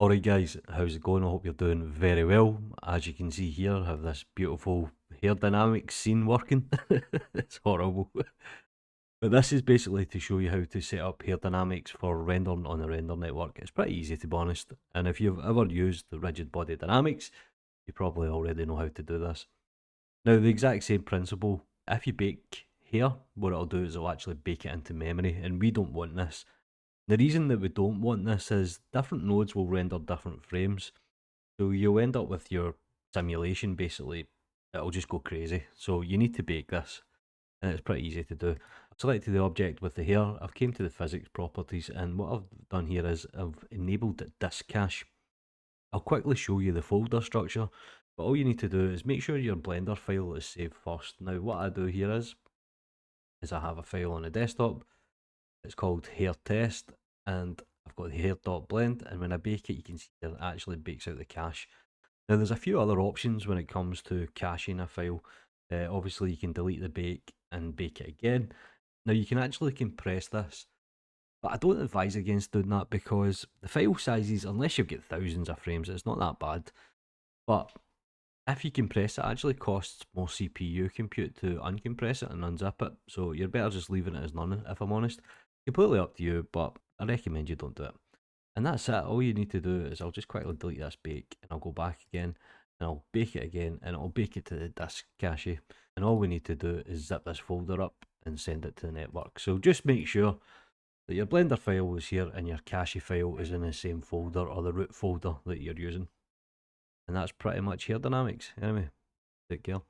Alright guys, how's it going? I hope you're doing very well. As you can see here, I have this beautiful hair dynamics scene working. It's horrible. But this is basically to show you how to set up hair dynamics for rendering on the render network. It's pretty easy to be honest. And if you've ever used the rigid body dynamics, you probably already know how to do this. Now the exact same principle, if you bake hair, what it'll do is it'll actually bake it into memory, and we don't want this. The reason that we don't want this is different nodes will render different frames. So you'll end up with your simulation basically, it'll just go crazy. So you need to bake this, and it's pretty easy to do. I've selected the object with the hair, I've came to the physics properties, and what I've done here is I've enabled disk cache. I'll quickly show you the folder structure, but all you need to do is make sure your Blender file is saved first. Now what I do here is I have a file on the desktop, it's called hair test, and I've got the hair.blend, and when I bake it you can see it actually bakes out the cache. Now there's a few other options when it comes to caching a file. Obviously you can delete the bake and bake it again. Now you can actually compress this, but I don't advise against doing that because the file sizes, unless you've got thousands of frames, it's not that bad. But if you compress it, it actually costs more CPU compute to uncompress it and unzip it, so you're better just leaving it as none, if I'm honest. Completely up to you, but I recommend you don't do it. And that's it. All you need to do is I'll just quickly delete this bake, and I'll go back again, and I'll bake it again, and it'll bake it to the disk cache. And all we need to do is zip this folder up and send it to the network. So just make sure that your Blender file is here and your cache file is in the same folder or the root folder that you're using. And that's pretty much hair dynamics. Anyway, take care.